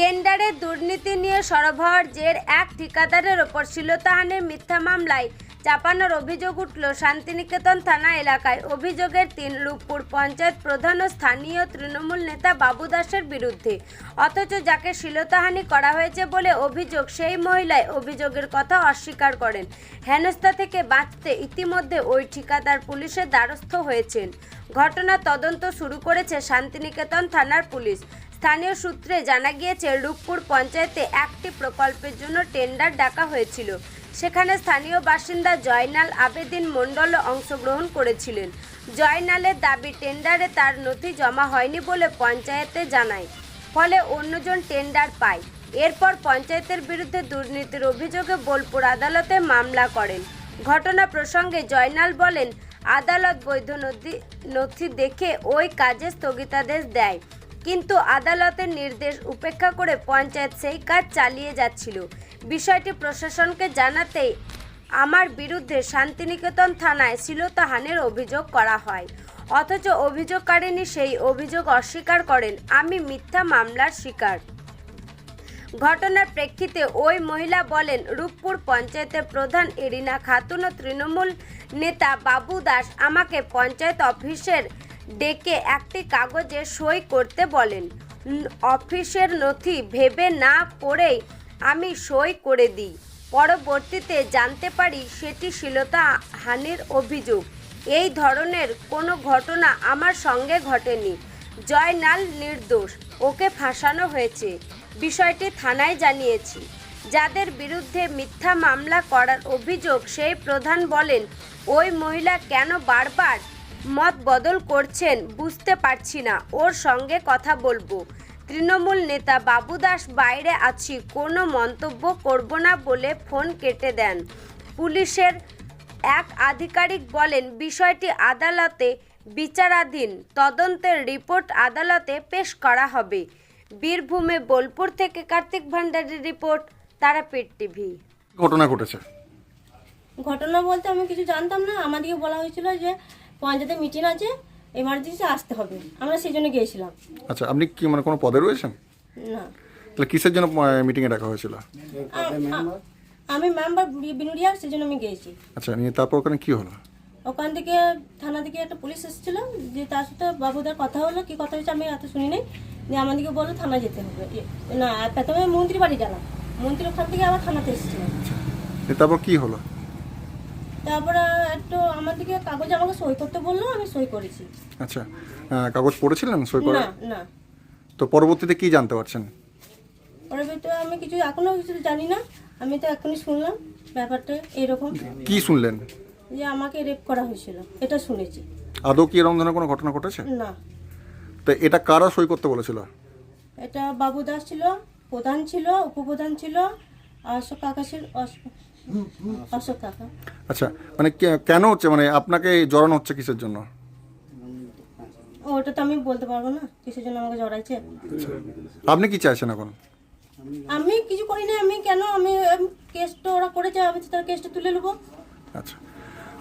টেন্ডারে দুর্নীতি নিয়ে সরবরাহের জের এক ঠিকাদারের ওপর শ্লীলতাহানির মিথ্যা মামলায় চাপানোর অভিযোগ উঠল শান্তিনিকেতন থানা এলাকায়। অভিযোগের ৩ রূপপুর পঞ্চায়েত প্রধান ও স্থানীয় তৃণমূল নেতা বাবু দাসের বিরুদ্ধে। অথচ যাকে শ্লীলতাহানি করা হয়েছে বলে অভিযোগ, সেই মহিলাই অভিযোগের কথা অস্বীকার করেন। হেনস্থা থেকে বাঁচতে ইতিমধ্যে ওই ঠিকাদার পুলিশের দ্বারস্থ হয়েছেন। ঘটনা তদন্ত শুরু করেছে শান্তিনিকেতন থানার পুলিশ। স্থানীয় সূত্রে জানা গিয়েছে, রূপপুর পঞ্চায়েতে একটি প্রকল্পের জন্য টেন্ডার ডাকা হয়েছিল। সেখানে স্থানীয় বাসিন্দা জয়নাল আবেদিন মণ্ডল অংশগ্রহণ করেছিলেন। জয়নালের দাবি, টেন্ডারে তার নথি জমা হয়নি বলে পঞ্চায়েতে জানায়, ফলে অন্যজন টেন্ডার পায়। এরপর পঞ্চায়েতের বিরুদ্ধে দুর্নীতির অভিযোগে বোলপুর আদালতে মামলা করেন। ঘটনা প্রসঙ্গে জয়নাল বলেন, আদালত বৈধ নথি দেখে ওই কাজে স্থগিতাদেশ দেয়, কিন্তু আদালতের নির্দেশ উপেক্ষা করে পঞ্চায়েত সেই কাজ চালিয়ে যাচ্ছিল। বিষয়টি প্রশাসনকে জানাতেই আমার বিরুদ্ধে শান্তিনিকেতন থানায় শ্লীলতাহানির অভিযোগ করা হয়। অথচ অভিযোগকারিনী সেই অভিযোগ অস্বীকার করেন। আমি মিথ্যা মামলার শিকার। ঘটনার প্রেক্ষিতে ওই মহিলা বলেন, রূপপুর পঞ্চায়েতের প্রধান এরিনা খাতুন ও তৃণমূল নেতা বাবু দাস আমাকে পঞ্চায়েত অফিসের ডেকে একটি কাগজে সই করতে বলেন। অফিসের নথি ভেবে না পড়েই আমি সই করে দিই। পরবর্তীতে জানতে পারি সেটি শ্লীলতাহানির অভিযোগ। এই ধরনের কোনো ঘটনা আমার সঙ্গে ঘটেনি। জয়নাল নির্দোষ, ওকে ফাঁসানো হয়েছে। বিষয়টি থানায় জানিয়েছি। যাদের বিরুদ্ধে মিথ্যা মামলা করার অভিযোগ, সেই প্রধান বলেন, ওই মহিলা কেন বারবার মত বদল করছেন বুঝতে পারছি না, ওর সঙ্গে কথা বলবো। তৃণমূল নেতা বাবু দাস, বাইরে আছি, কোনো মন্তব্য করব না বলে ফোন কেটে দেন। পুলিশের এক আধিকারিক বলেন, বিষয়টি আদালতে বিচারাধীন, তদন্তের রিপোর্ট আদালতে পেশ করা হবে। বীরভূমে বোলপুর থেকে কার্তিক ভান্ডারীর রিপোর্ট, তারাপীঠ টিভি। ঘটনা ঘটেছে? ঘটনা বলতে আমি কিছু জানতাম না। আমাদেরকে বলা হয়েছিল যে পঞ্চায়েতে মিটিং আছে, এমার্জেন্সি আসতে হবে, আমরা সেই জন্য গিয়েছিলাম। আচ্ছা, আপনি কি মানে কোনো পদে রয়েছেন? না, তাহলে কিসের জন্য মিটিংয়ে ডাকা হয়েছিল? আমি মেম্বার বিনুরিয়া, সেই জন্য আমি গিয়েছি। আচ্ছা, নিয়ে তারপর ওখানে কি হলো? ওখান থেকে থানা থেকে একটা পুলিশ এসেছিল, যে তার সাথে বাবুদার কথা হলো। কি কথা হয়েছে আমি এত শুনি নাই। যে আমাদেরকে বললো থানা যেতে হবে। না, প্রথমে মন্ত্রী বাড়ি গেলাম, মন্ত্রী ওখান থেকে আবার থানাতে এসেছিল। তারপর কি হলো? তারপরে একটু আমাদেরকে কাগজে আমাকে সই করতে বললো, আমি সই করেছি। আচ্ছা, কাগজ পড়েছিলেন সই করা? না না। তো পরবর্তীতে কি জানতে পারছেন? পরবর্তীতে আমি কিছু এখনো কিছু জানি না। আমি তো এখনই শুনলাম ব্যাপারটা এরকম। কি শুনলেন? যে আমাকে রেপ করা হয়েছিল, এটা শুনেছি। আদৌ কি এরকম ধরনের কোনো ঘটনা ঘটেছে? না। তো এটা কারা সই করতে বলেছিল? এটা বাবু দাস ছিল, প্রধান ছিল, উপপ্রধান ছিল, অশোক কাকা ছিল, অশোক কাকা। আচ্ছা, মানে কেন হচ্ছে, মানে আপনাকে জড়ানো হচ্ছে কিসের জন্য? ওটা তো আমি বলতে পারবো না কিসের জন্য আমাকে জড়াইছে। আপনি কি চাইছেন এখন? আমি কিছু করি না। আমি কেন, আমি কেসটা ওরা করেছে, আমি তার কেসটা তুলে নেবো। আচ্ছা,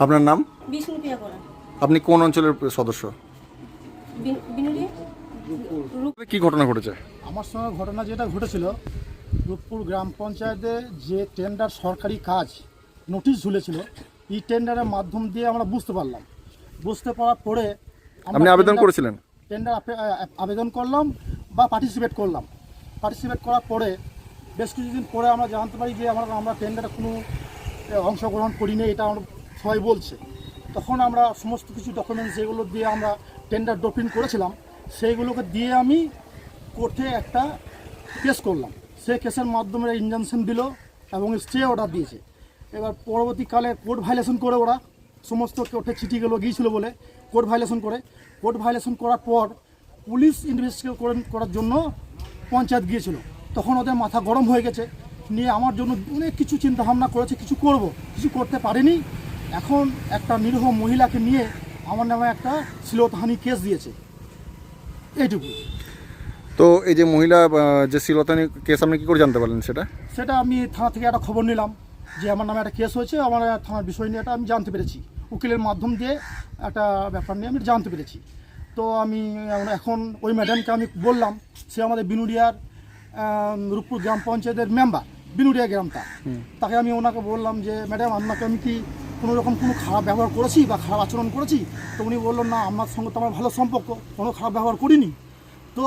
আপনার নাম? বিষ্ণুপ্রিয়া করা। আপনি কোন অঞ্চলের সদস্য? বিনুরিয়া। কি ঘটনা ঘটেছে? আমার সঙ্গে ঘটনা যেটা ঘটেছিল, রূপপুর গ্রাম পঞ্চায়েতে যে টেন্ডার সরকারি কাজ নোটিশ ঝুলেছিল, এই টেন্ডারের মাধ্যম দিয়ে আমরা বুঝতে পারলাম। বুঝতে পারার পরে আপনি আবেদন করেছিলেন? টেন্ডার আবেদন করলাম বা পার্টিসিপেট করলাম। পার্টিসিপেট করার পরে বেশ কিছুদিন পরে আমরা জানতে পারি যে আমরা টেন্ডারে কোনো অংশগ্রহণ করিনি, এটা আমরা সবাই বলছে। তখন আমরা সমস্ত কিছু ডকুমেন্টস যেগুলো দিয়ে আমরা টেন্ডার ড্রপিং করেছিলাম, সেইগুলোকে দিয়ে আমি কোর্টে একটা কেস করলাম। সেই কেসের মাধ্যমে ইনজাংশন দিল এবং স্টে অর্ডার দিয়েছে। এবার পরবর্তীকালে কোর্ট ভাইলেশন করে, ওরা সমস্ত কোর্টে চিঠিগুলো গিয়েছিল বলে কোর্ট ভাইলেশন করার পর পুলিশ ইনভেস্টিগেট করার জন্য পঞ্চায়েত গিয়েছিল। তখন ওদের মাথা গরম হয়ে গেছে, নিয়ে আমার জন্য অনেক কিছু চিন্তাভাবনা করেছে, কিছু করতে পারেনি। এখন একটা নিরীহ মহিলাকে নিয়ে আমার নামে একটা শ্লীলতাহানি কেস দিয়েছে, এইটুকু। তো এই যে মহিলা যে শ্লীলতাহানি কেস, আপনি কি করে জানতে পারলেন সেটা? আমি থানা থেকে একটা খবর নিলাম যে আমার নামে একটা কেস হয়েছে, আমার থানার বিষয় নিয়ে এটা আমি জানতে পেরেছি। উকিলের মাধ্যম দিয়ে একটা ব্যাপার নিয়ে আমি জানতে পেরেছি। তো আমি এখন ওই ম্যাডামকে আমি বললাম, সে আমাদের বিনুরিয়ার রূপপুর গ্রাম পঞ্চায়েতের মেম্বার বিনুরিয়া গ্রামটা। তাকে আমি ওনাকে বললাম যে ম্যাডাম আপনাকে আমি কি কোনো রকম কোনো খারাপ ব্যবহার করেছি বা খারাপ আচরণ করেছি? তো উনি বললেন না, আপনার সঙ্গে তো আমার ভালো সম্পর্ক, কোনো খারাপ ব্যবহার করিনি। তো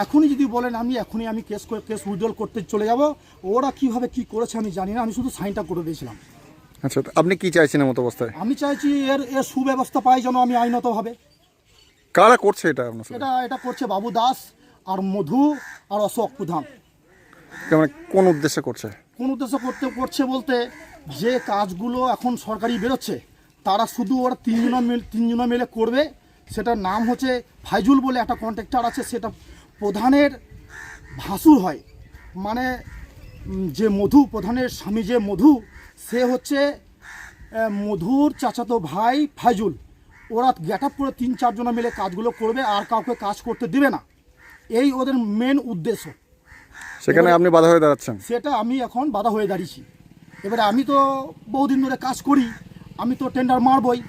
এখনই যদি বলেন আমি কেস উইথড্রল করতে চলে যাব। ওরা কীভাবে কী করেছে আমি জানি না, আমি শুধু সাইনটা করে দিয়েছিলাম। আচ্ছা, তো আপনি কি চাইছেন এমত অবস্থায়? আমি চাইছি এর সুব্যবস্থা পাই যেন আমি আইনতভাবে। কারা করছে এটা আপনার সাথে? এটা করছে বাবু দাস আর মধু আর অশোক প্রধান। মানে কোন উদ্দেশ্যে করছে? কোন উদ্দেশ্য করছে বলতে, যে কাজগুলো এখন সরকারি বেরোচ্ছে তারা শুধু ওরা তিনজনা মিলে করবে। সেটার নাম হচ্ছে ফাইজুল বলে একটা কন্ট্রাক্টর আছে, সেটা প্রধানের ভাসুর হয়। মানে যে মধু, প্রধানের স্বামী যে মধু, সে হচ্ছে মধুর চাচাতো ভাই ফাইজুল। ওরা গেট আপ করে 3-4 জনা মিলে কাজগুলো করবে, আর কাউকে কাজ করতে দেবে না। এই ওদের মেন উদ্দেশ্য। সেখানে আপনি বাধা হয়ে দাঁড়াচ্ছেন? সেটা আমি এখন বাধা হয়ে দাঁড়িয়েছি। এবারে আমি তো বহুদিন ধরে কাজ করি, আমি তো টেন্ডার মারবই,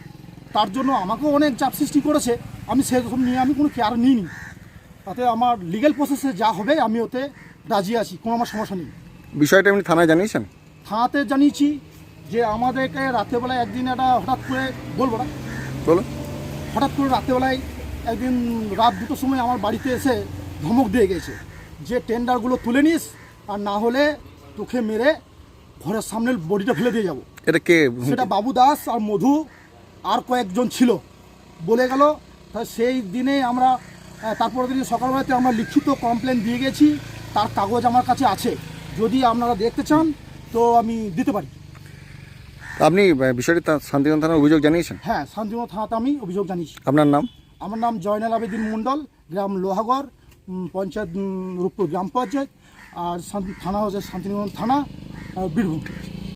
তার জন্য আমাকেও অনেক চাপ সৃষ্টি করেছে। আমি সেসব নিয়ে আমি কোনো কেয়ার নিইনি। তাতে আমার লিগ্যাল প্রসেসে যা হবে আমি ওতে রাজি আছি, কোনো আমার সমস্যা নেই। বিষয়টা আপনি থানায় জানিয়েছেন? থানাতে জানিয়েছি যে আমাদেরকে রাত্রেবেলায় একদিন একটা হঠাৎ করে বলবো না, বলুন। হঠাৎ করে রাত্রেবেলায় একদিন রাত 2টোর সময় আমার বাড়িতে এসে ধমক দিয়ে গেছে যে টেন্ডারগুলো তুলে নিস, আর না হলে তোকে মেরে ঘরের সামনে বডিটা ফেলে দিয়ে যাবো। এটা কে? সেটা বাবু দাস আর মধু আর কয়েকজন ছিল বলে গেল। তাই সেই দিনে আমরা তারপরের দিন সকালবেলাতে আমরা লিখিত কমপ্লেন দিয়ে গেছি, তার কাগজ আমার কাছে আছে। যদি আপনারা দেখতে চান তো আমি দিতে পারি। আপনি বিষয়টি শান্তিগঞ্জ থানার অভিযোগ জানিয়েছেন? হ্যাঁ, শান্তিগঞ্জ থানাতে আমি অভিযোগ জানিয়েছি। আপনার নাম? আমার নাম জয়নাল আবেদিন মণ্ডল, গ্রাম লোহাগড়, পঞ্চায়েত রূপপুর গ্রাম পঞ্চায়েত, আর থানা হচ্ছে শান্তিনিকেতন থানা, বীরভূম।